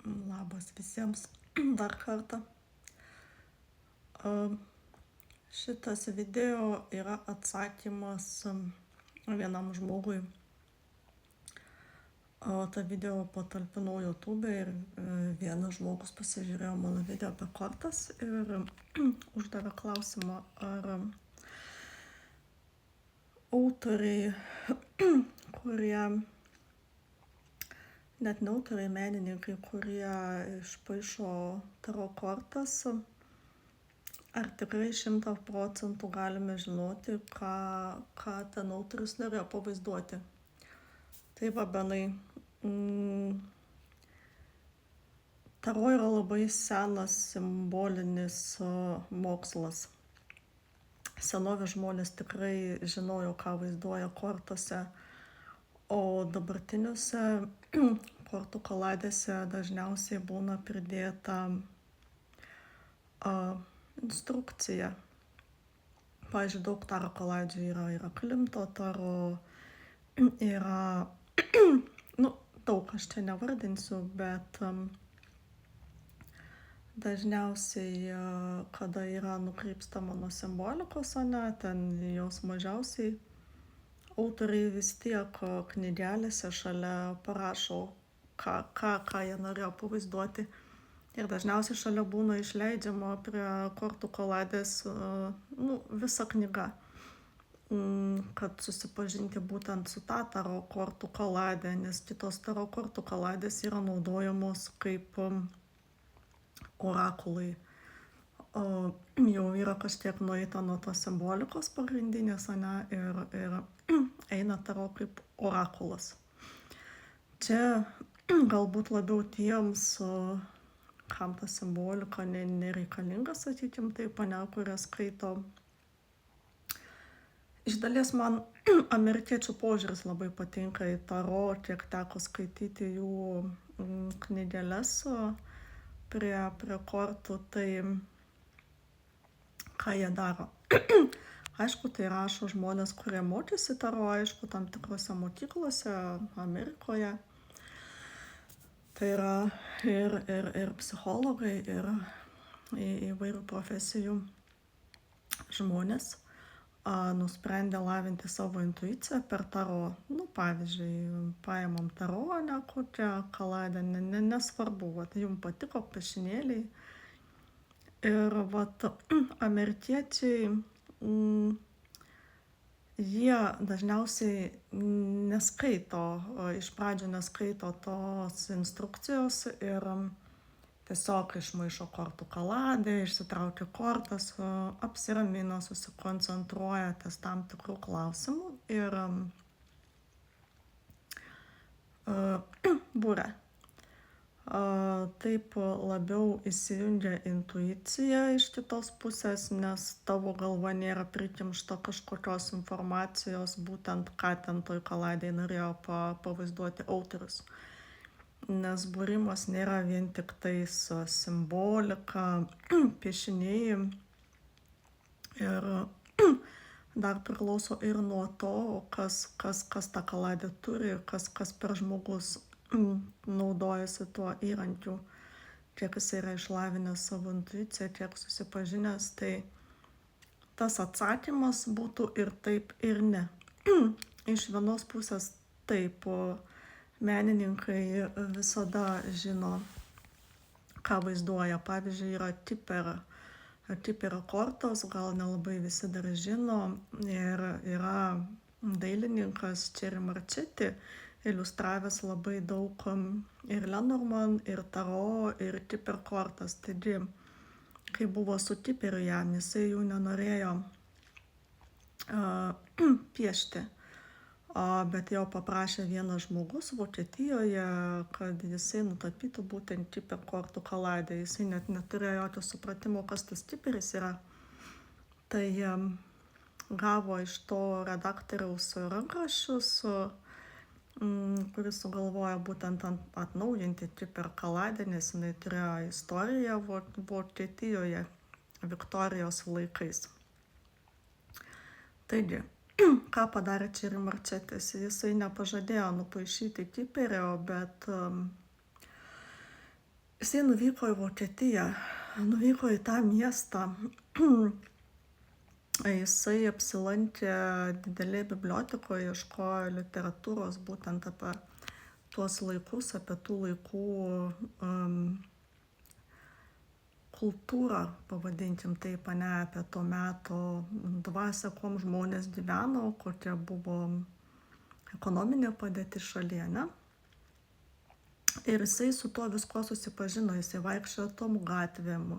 Labas visiems dar kartą. Šitas video yra atsakymas vienam žmogui. Ta video patalpinau YouTube ir vienas žmogus pasižiūrėjo mano video apie kortas ir uždavė klausimą, ar autoriai, kurie net ne autoriai, menininkai, kurie išpaišo taro kortas, ar tikrai 100% galime žinoti, ką ten autorius norėjo pavaizduoti. Tai va, benai, taro yra labai senas simbolinis mokslas. Senovės žmonės tikrai žinojo, ką vaizduoja kortose, o dabartiniuose kortų kaladėse dažniausiai būna pridėta instrukcija. Pavyzdžiui, daug taro kaladžių yra Klimto taro, yra, daug aš čia nevardinsiu, bet dažniausiai, kada yra nukrypstama nuo simbolikos, ten jos mažiausiai, autoriai vis tiek knygelėse šalia parašo, ką jie norėjo pavaizduoti. Ir dažniausiai šalia būna išleidžiama prie kortų kaladės visa knyga, kad susipažinti būtent su ta taro kortų kaladė, nes kitos taro kortų kaladės yra naudojamos kaip orakulai. Jau yra kažkiek nueita nuo tos simbolikos pagrindinės, ir eina taro kaip orakulas. Čia galbūt labiau tiems, kam ta simbolika nereikalinga, sakykim taip, kurie skaito. Iš dalies man amerikiečių požiūris labai patinka į taro, kiek teko skaityti jų knygeles prie kortų, tai ką jie daro. Aišku, tai rašo žmonės, kurie mokėsi taro, aišku, tam tikrose mokyklose Amerikoje. Tai yra ir psichologai, ir įvairių profesijų žmonės nusprendė lavinti savo intuiciją per taro. Pavyzdžiui, paėmam taro, kokią kaladę, nesvarbu, jums patiko piešinėliai. Ir amerikiečiai, jie dažniausiai neskaito, iš pradžių neskaito tos instrukcijos ir tiesiog išmaišo kortų kaladę, išsitraukia kortas, apsiramina, susikoncentruoja ties tam tikrų klausimų ir būrė. Taip labiau įsijungia intuicija iš kitos pusės, nes tavo galva nėra prikimšta kažkokios informacijos, būtent ką ten toj kaladėj norėjo pavaizduoti autorius. Nes būrimas nėra vien tik tais simbolika, piešiniai, ir dar priklauso ir nuo to, kas tą kaladę turi, kas per žmogus naudojasi tuo įrankiu, kiek jis yra išlavinęs savo intuiciją, kiek susipažinęs, tai tas atsakymas būtų ir taip, ir ne. Iš vienos pusės taip, menininkai visada žino, ką vaizduoja. Pavyzdžiui, yra tiperio kortos, gal nelabai visi dar žino, ir yra dailininkas Cherry Marchetti, iliustravęs labai daug ir Lenormand, ir taro, ir tiper kortas. Taigi, kai buvo su tiperiu jam, jisai jų nenorėjo piešti, bet jau paprašė vienas žmogus Vokietijoje, kad jisai nutapytų būtent tiper kortų kaladę. Jisai net neturėjo jokio supratimo, kas tas tiperis yra. Tai gavo iš to redaktoriaus rankraščius, kuris sugalvojo būtent atnaujinti tiper kaladę, nes jinai turėjo istoriją Vokietijoje Viktorijos laikais. Taigi, ką padarė Cherry Marchettis? Jisai nepažadėjo nupaišyti tiperio, bet jisai nuvyko į Vokietiją, nuvyko į tą miestą. Jisai apsilankė didelėje bibliotekoje, ieškojo literatūros būtent apie tuos laikus, apie tų laikų kultūrą, pavadinkim taip, ane, apie to meto dvasią, kuom žmonės gyveno, kokia buvo ekonominė padėtis šalyje, ne? Ir jisai su tuo visko susipažino, jisai vaikščiojo tom gatvėm.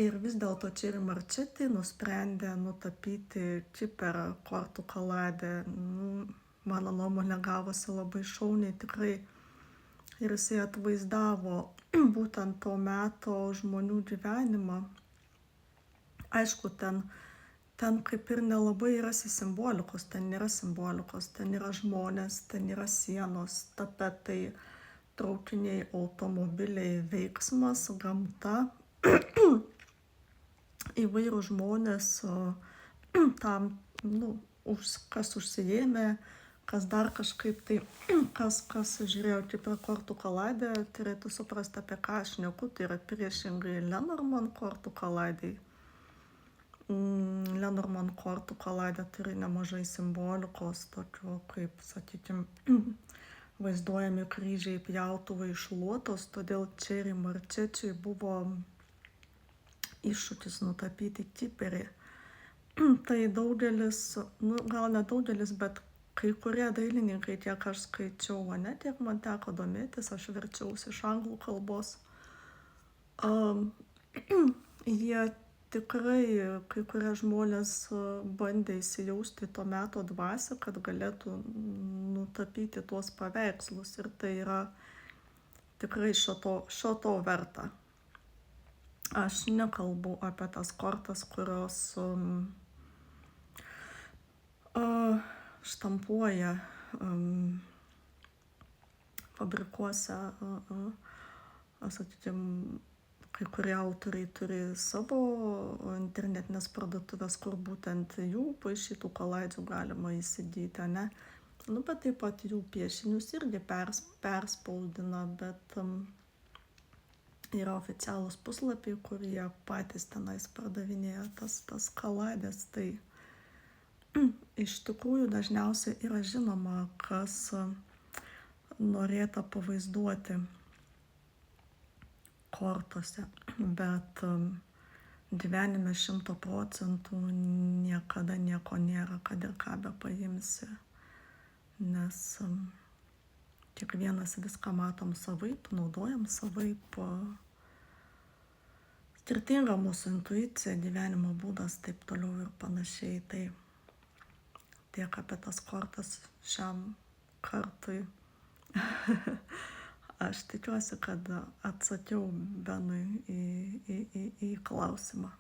Ir vis dėlto Čeri Marčeti nusprendė nutapyti Čiperą kortų kaladę. Mano nuomonė gavosi labai šauniai tikrai. Ir jisai atvaizdavo būtent to meto žmonių gyvenimą. Aišku, ten kaip ir nelabai yra simbolikos, ten nėra simbolikos, ten yra žmonės, ten yra sienos, tapetai, traukiniai, automobiliai, veiksmas, gamta. Įvairių žmonės tam, kas užsiėmė, kas dar kažkaip tai, kas žiūrėjo kaip ir kortų kaladę, turėtų suprasti, apie ką aš šneku, tai yra priešingai Lenormand kortų kaladei. Lenormand kortų kaladė turi nemažai simbolikos, tokių kaip, sakykime, vaizduojami kryžiai, pjautuvai, šluotos, todėl Čeri Marčečiui buvo iššūkis nutapyti Čiperį. Tai daugelis, gal ne daugelis, bet kai kurie dailininkai, tiek aš skaičiau, ne, tiek man teko domėtis, aš verčiausi iš anglų kalbos. Jie tikrai, kai kurie žmonės bandė įsijausti to meto dvasią, kad galėtų nutapyti tuos paveikslus, ir tai yra tikrai šio to verta. Aš nekalbu apie tas kortas, kurios štampuoja fabrikuose, sakykime, kai kurie autoriai turi savo internetinės parduotuvės, kur būtent jų paišytų kalaidžių galima įsigyti, ne? Bet taip pat jų piešinius irgi perspausdina, bet yra oficialūs puslapiai, kur jie patys tenais pardavinėja tas kaladės. Tai iš tikrųjų dažniausiai yra žinoma, kas norėta pavaizduoti kortose, bet gyvenime 100% niekada nieko nėra, kad ir ką be paimsi, nes kiekvienas viską matom savaip, naudojam savaip, skirtinga mūsų intuicija, gyvenimo būdas, taip toliau ir panašiai. Tai tiek apie tas kortas šiam kartui. Aš tikiuosi, kad atsakiau Benui į klausimą.